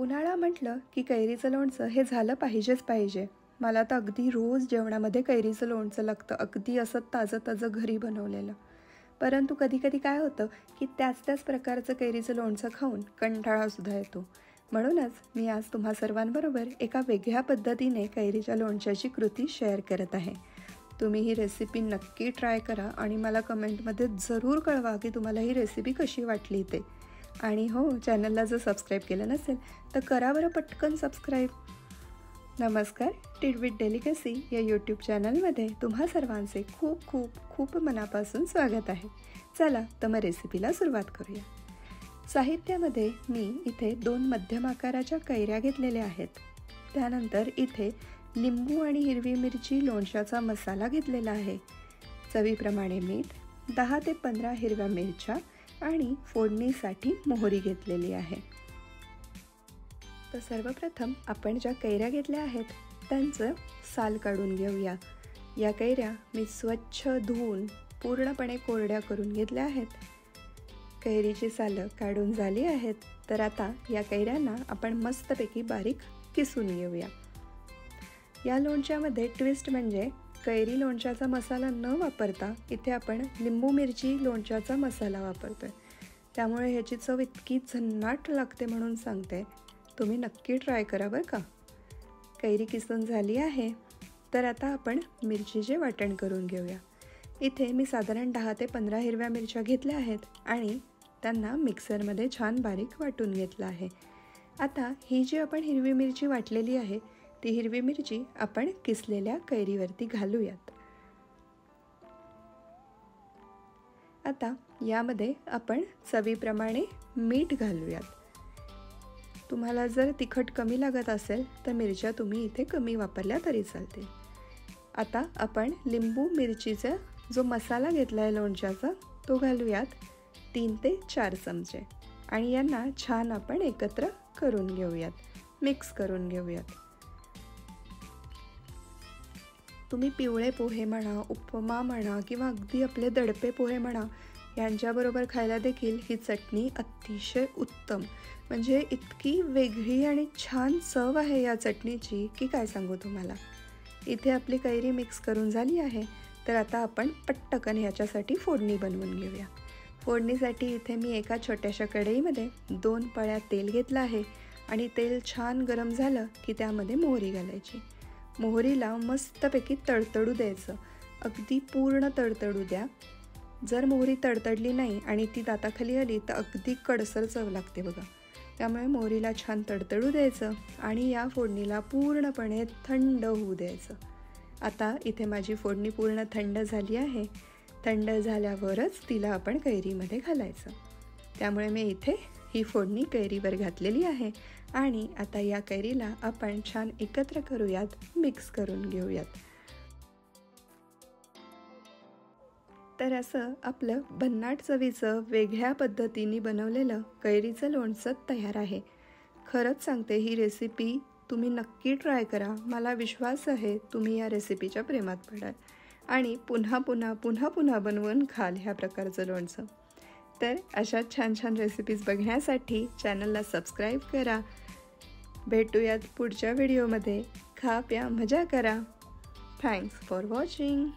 उन्हाळा म्हटलं की कैरीचं लोणचं हे झालं पाहिजेच पाहिजे. मला तर अगदी रोज जेवणामध्ये कैरीचं लोणचं लागतं, अगदी असं ताजं ताजं घरी बनवलेलं. परंतु कधी कधी काय होतं की त्याच प्रकारचं कैरीचं लोणचं खाऊन कंटाळासुद्धा येतो. म्हणूनच मी आज तुम्हा सर्वांबरोबर एका वेगळ्या पद्धतीने कैरीच्या लोणच्याची कृती शेअर करत आहे. तुम्ही ही रेसिपी नक्की ट्राय करा आणि मला कमेंटमध्ये जरूर कळवा की तुम्हाला ही रेसिपी कशी वाटली ते. आणि हो, चॅनलला जर सबस्क्राईब केलं नसेल तर करा बरं पटकन सबस्क्राईब. नमस्कार, टिट विथ डेलिकसी या यूट्यूब चॅनलमध्ये तुम्हा सर्वांचे खूप खूप खूप मनापासून स्वागत आहे. चला तर मग रेसिपीला सुरुवात करूया. साहित्यामध्ये मी इथे 2 मध्यम आकाराच्या कैऱ्या घेतलेल्या आहेत. त्यानंतर इथे लिंबू आणि हिरवी मिरची लोणच्याचा मसाला घेतलेला आहे. चवीप्रमाणे मीठ, 10 ते 15 हिरव्या मिरच्या आणि फोडणीसाठी मोहरी घेतलेली आहे. तर सर्वप्रथम आपण ज्या कैऱ्या घेतल्या आहेत त्यांचं साल काढून घेऊया. या कैऱ्या मी स्वच्छ धुवून पूर्णपणे कोरड्या करून घेतल्या आहेत. कैरीची सालं काढून झाली आहेत. तर आता या कैऱ्यांना आपण मस्तपैकी बारीक किसून घेऊया. या लोणच्यामध्ये ट्विस्ट म्हणजे कैरी लोणच्याचा मसाला न वापरता इथे आपण लिंबू मिरची लोणच्याचा मसाला वापरतोय. त्यामुळे ह्याची चव इतकी झन्नाट लागते म्हणून सांगते, तुम्ही नक्की ट्राय करा बरं का. कैरी किसून झाली आहे. तर आता आपण मिरचीचे वाटण करून घेऊया. इथे मी साधारण 10 ते 15 हिरव्या मिरच्या घेतल्या आहेत आणि त्यांना मिक्सरमध्ये छान बारीक वाटून घेतलं आहे. आता ही जी आपण हिरवी मिरची वाटलेली आहे ती हिरवी मिरची आपण किसलेल्या कैरीवरती घालूयात. आता यामध्ये आपण चवीप्रमाणे मीठ घालूयात. तुम्हाला जर तिखट कमी लागत असेल तर मिरच्या तुम्ही इथे कमी वापरल्या तरी चालते. आता आपण लिंबू मिरचीचा जो मसाला घेतला आहे लोणच्याचा तो घालूयात 3 ते 4 चमचे आणि यांना छान आपण एकत्र करून घेऊयात, मिक्स करून घेऊयात. तुम्ही पिवळे पोहे म्हणा, उपमा म्हणा किंवा अगदी आपले दडपे पोहे म्हणा यांच्याबरोबर खायला देखील ही चटणी अतिशय उत्तम, म्हणजे इतकी वेगळी आणि छान चव आहे या चटणीची की काय सांगू तुम्हाला. इथे आपली कैरी मिक्स करून झाली आहे. तर आता आपण पटकन ह्याच्यासाठी फोडणी बनवून घेऊया. फोडणीसाठी इथे मी एका छोट्याशा कढईमध्ये 2 पळ्या तेल घेतलं आहे आणि तेल छान गरम झालं की त्यामध्ये मोहरी घालायची. मोहरीला मस्तपैकी तडतडू द्यायचं, अगदी पूर्ण तडतडू द्या. जर मोहरी तडतडली नाही आणि ती दाताखाली आली तर अगदी कडसर चव लागते बघा. त्यामुळे मोहरीला छान तडतडू द्यायचं आणि या फोडणीला पूर्णपणे थंड होऊ द्यायचं. आता इथे माझी फोडणी पूर्ण थंड झाली आहे. थंड झाल्यावरच तिला आपण कैरीमध्ये घालायचं. त्यामुळे मी इथे ही फोडणी कैरीवर घातलेली आहे आणि आता या कैरीला आपण छान एकत्र करूयात, मिक्स करून घेऊयात. तर असं आपलं भन्नाट चवीचं वेगळ्या पद्धतीने बनवलेलं कैरीचं लोणचं तयार आहे. खरंच सांगते, ही रेसिपी तुम्ही नक्की ट्राय करा. मला विश्वास आहे तुम्ही या रेसिपीच्या प्रेमात पडाल आणि पुन्हा पुन्हा पुन्हा पुन्हा बनवून खाल ह्या प्रकारचं लोणचं. तर अशा छान छान रेसिपीज बघण्यासाठी चॅनलला सबस्क्राईब करा. भेटूयात पुढच्या व्हिडिओमध्ये. खा प्या मजा करा. Thanks for watching.